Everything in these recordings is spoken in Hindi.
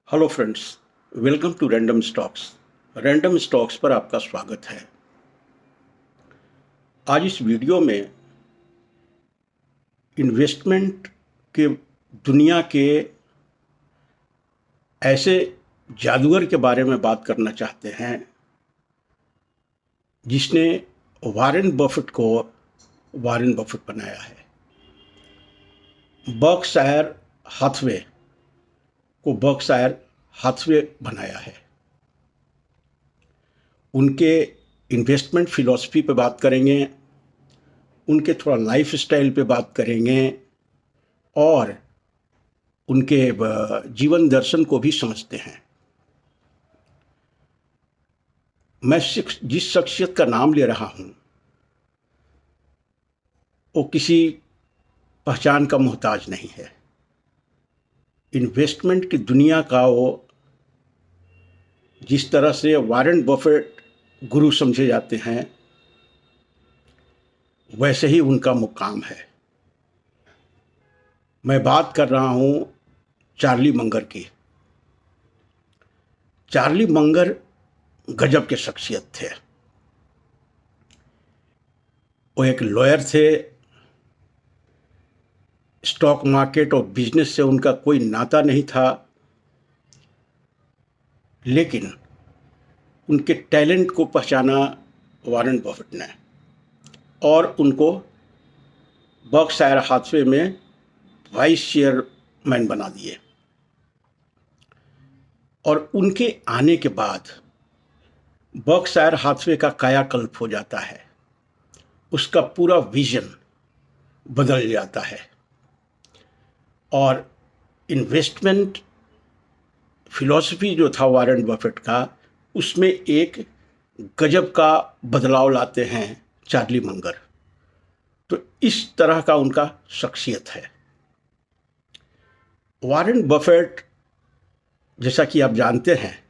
Hello friends, welcome to random stocks. Random stocks पर आपका स्वागत है। आज इस वीडियो में इन्वेस्टमेंट के दुनिया के ऐसे जादूगर के बारे में बात करना चाहते हैं जिसने वॉरेन बफेट को वॉरेन बफेट बनाया है। बर्कशायर हाथवे को बर्कशायर हाथवे बनाया है। उनके इन्वेस्टमेंट फिलॉसफी पे बात करेंगे, उनके थोड़ा लाइफ स्टाइल पे बात करेंगे और उनके जीवन दर्शन को भी समझते हैं। मैं जिस शख्सियत का नाम ले रहा हूँ वो किसी पहचान का मोहताज नहीं है। इन्वेस्टमेंट की दुनिया का वो जिस तरह से वॉरेन बफेट गुरु समझे जाते हैं वैसे ही उनका मुकाम है। मैं बात कर रहा हूँ चार्ली मंगर की। चार्ली मंगर गजब के शख्सियत थे। वो एक लॉयर थे। स्टॉक मार्केट और बिजनेस से उनका कोई नाता नहीं था, लेकिन उनके टैलेंट को पहचाना वॉरेन बफेट ने और उनको बर्कशायर हाथवे में वाइस चेयरमैन बना दिए। और उनके आने के बाद बर्कशायर हाथवे का कायाकल्प हो जाता है। उसका पूरा विजन बदल जाता है और इन्वेस्टमेंट फिलॉसफी जो था वॉरेन बफेट का, उसमें एक गजब का बदलाव लाते हैं चार्ली मंगर। तो इस तरह का उनका शख्सियत है। वॉरेन बफेट, जैसा कि आप जानते हैं,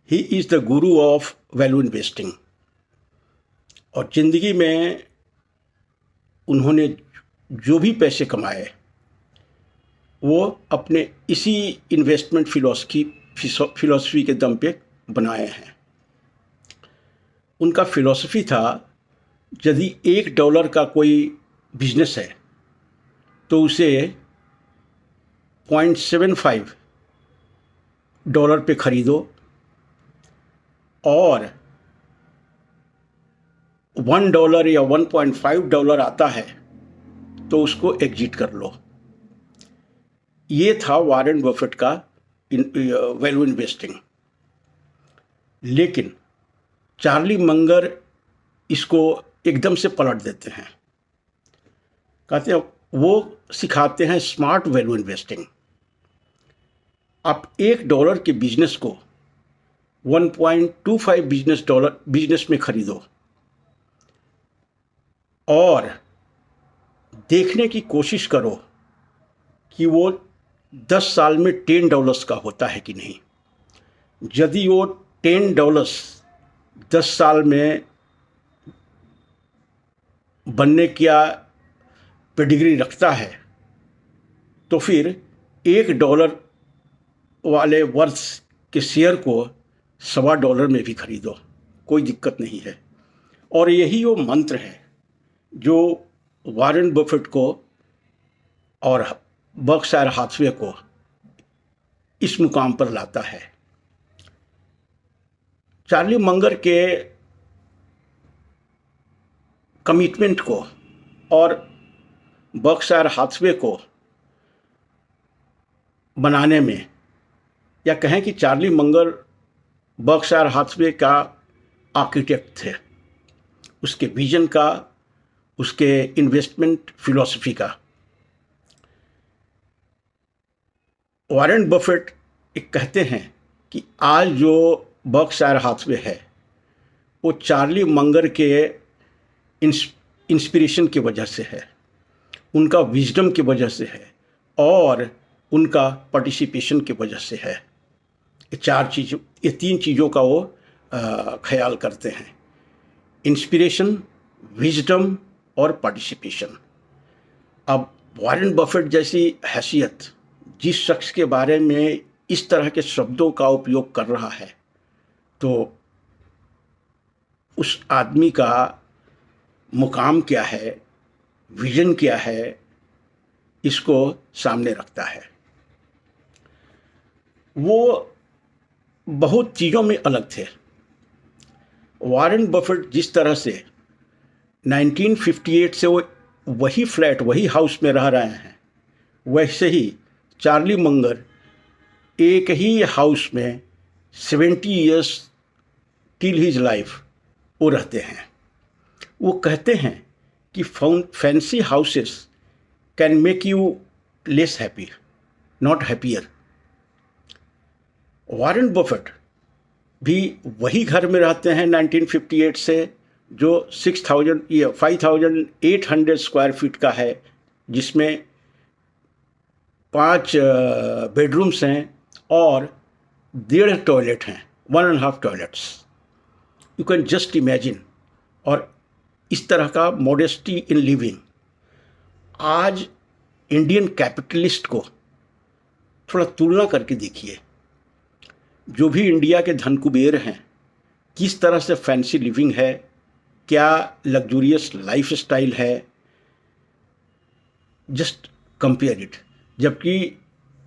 he is the Guru of value investing. और ज़िंदगी में उन्होंने जो भी पैसे कमाए वो अपने इसी इन्वेस्टमेंट फिलॉसफी के दम पे बनाए हैं। उनका फिलॉसफी था, यदि $1 का कोई बिजनेस है तो उसे $0.75 पे खरीदो और $1 या $1.5 आता है तो उसको एग्जिट कर लो। ये था वॉरेन बफेट का वैल्यू इन्वेस्टिंग। लेकिन चार्ली मंगर इसको एकदम से पलट देते हैं। कहते हैं, वो सिखाते हैं स्मार्ट वैल्यू इन्वेस्टिंग। आप $1 के बिजनेस को 1.25 बिजनेस में खरीदो और देखने की कोशिश करो कि वो 10 साल में $10 का होता है कि नहीं। यदि वो $10 10 साल में बनने का पेडिग्री रखता है तो फिर $1 वाले वर्थ के शेयर को $1.25 में भी खरीदो, कोई दिक्कत नहीं है। और यही वो मंत्र है जो वॉरेन बफेट को और बर्कशायर हाथवे को इस मुकाम पर लाता है। चार्ली मंगर के कमिटमेंट को और बर्कशायर हाथवे को बनाने में, या कहें कि चार्ली मंगर बर्कशायर हाथवे का आर्किटेक्ट थे, उसके विजन का, उसके इन्वेस्टमेंट फिलॉसफी का। वॉरेन बफेट एक कहते हैं कि आज जो बर्कशायर हाथवे है वो चार्ली मंगर के इंस्पिरेशन की वजह से है, उनका विजडम की वजह से है और उनका पार्टिसिपेशन की वजह से है। ये 3 चीज़ों का वो ख्याल करते हैं: इंस्पिरेशन, विजडम और पार्टिसिपेशन। अब वॉरेन बफेट जैसी हैसियत जिस शख्स के बारे में इस तरह के शब्दों का उपयोग कर रहा है तो उस आदमी का मुकाम क्या है, विजन क्या है, इसको सामने रखता है। वो बहुत चीज़ों में अलग थे। वॉरेन बफेट जिस तरह से 1958 से वो वही फ्लैट, वही हाउस में रह रहे हैं, वैसे ही चार्ली मंगर एक ही हाउस में 70 ईयर्स टिल हिज लाइफ वो रहते हैं। वो कहते हैं कि fancy houses can make you less happy, not happier. Warren Buffett भी वही घर में रहते हैं 1958 से, जो 5,800 स्क्वायर फीट का है, जिसमें 5 बेडरूम्स हैं और 1.5 टॉयलेट हैं, 1.5 toilets. You can just imagine. और इस तरह का मॉडेस्टी इन लिविंग आज इंडियन कैपिटलिस्ट को थोड़ा तुलना करके देखिए। जो भी इंडिया के धन कुबेर हैं, किस तरह से फैंसी लिविंग है, क्या लग्जूरियस लाइफ स्टाइल है, जस्ट कंपेयर इट। जबकि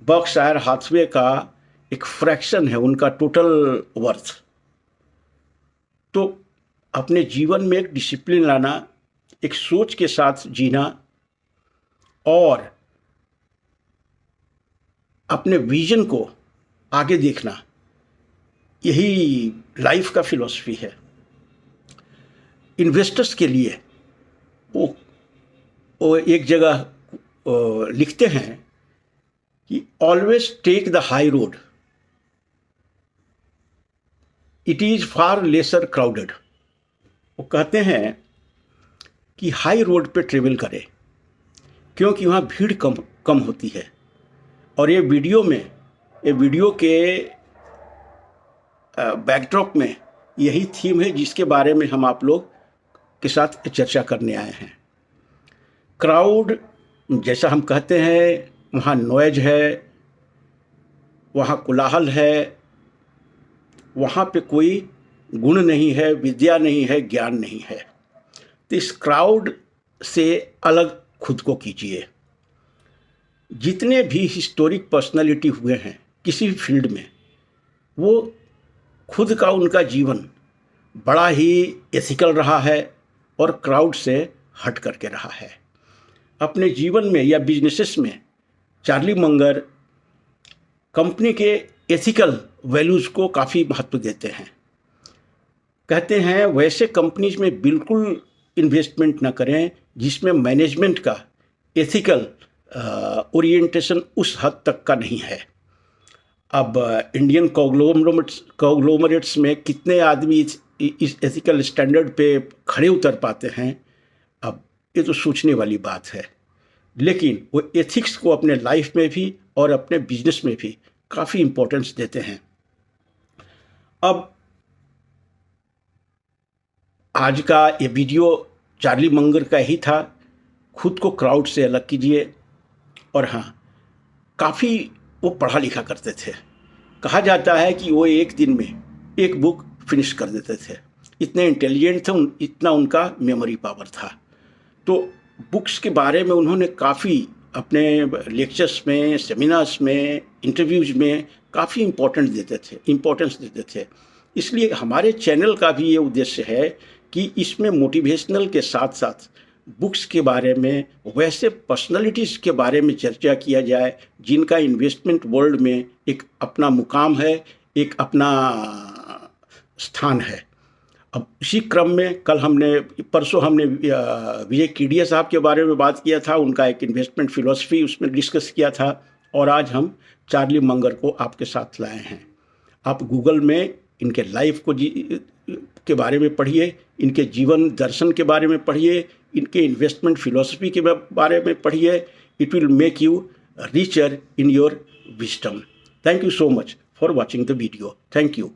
बर्कशायर हाथवे का एक फ्रैक्शन है उनका टोटल वर्थ। तो अपने जीवन में एक डिसिप्लिन लाना, एक सोच के साथ जीना और अपने विजन को आगे देखना, यही लाइफ का फिलॉसफी है। इन्वेस्टर्स के लिए वो एक जगह लिखते हैं कि always take the high road, it is far lesser crowded. वो कहते हैं कि हाई रोड पे ट्रेवल करें क्योंकि वहाँ भीड़ कम होती है। और ये वीडियो के बैकड्रॉप में यही थीम है जिसके बारे में हम आप लोग के साथ चर्चा करने आए हैं। क्राउड, जैसा हम कहते हैं, वहाँ नॉइज है, वहाँ कोलाहल है, वहाँ पे कोई गुण नहीं है, विद्या नहीं है, ज्ञान नहीं है। तो इस क्राउड से अलग खुद को कीजिए। जितने भी हिस्टोरिक पर्सनालिटी हुए हैं किसी भी फील्ड में, वो खुद का उनका जीवन बड़ा ही एथिकल रहा है और क्राउड से हट करके रहा है। अपने जीवन में या बिजनेसेस में चार्ली मंगर कंपनी के एथिकल वैल्यूज़ को काफ़ी महत्व देते हैं। कहते हैं वैसे कंपनीज में बिल्कुल इन्वेस्टमेंट ना करें जिसमें मैनेजमेंट का एथिकल ओरिएंटेशन उस हद तक का नहीं है। अब इंडियन कॉन्ग्लोमरेट्स में कितने आदमी इस एथिकल स्टैंडर्ड पे खड़े उतर पाते हैं, अब ये तो सोचने वाली बात है। लेकिन वो एथिक्स को अपने लाइफ में भी और अपने बिजनेस में भी काफ़ी इम्पोर्टेंस देते हैं। अब आज का ये वीडियो चार्ली मंगर का ही था। खुद को क्राउड से अलग कीजिए। और हाँ, काफ़ी वो पढ़ा लिखा करते थे। कहा जाता है कि वो एक दिन में एक बुक फिनिश कर देते थे, इतने इंटेलिजेंट थे, इतना उनका मेमोरी पावर था। तो बुक्स के बारे में उन्होंने काफ़ी अपने लेक्चर्स में, सेमिनार्स में, इंटरव्यूज़ में काफ़ी इम्पोर्टेंस देते थे। इसलिए हमारे चैनल का भी ये उद्देश्य है कि इसमें मोटिवेशनल के साथ साथ बुक्स के बारे में, वैसे पर्सनालिटीज़ के बारे में चर्चा किया जाए जिनका इन्वेस्टमेंट वर्ल्ड में एक अपना मुकाम है, एक अपना स्थान है। अब इसी क्रम में परसों हमने विजय कीडिया साहब के बारे में बात किया था, उनका एक इन्वेस्टमेंट फिलॉसफी उसमें डिस्कस किया था। और आज हम चार्ली मंगर को आपके साथ लाए हैं। आप गूगल में इनके लाइफ के बारे में पढ़िए, इनके जीवन दर्शन के बारे में पढ़िए, इनके इन्वेस्टमेंट फिलॉसफी के बारे में पढ़िए। It will make you richer in your wisdom. Thank you so much for watching the video. Thank you.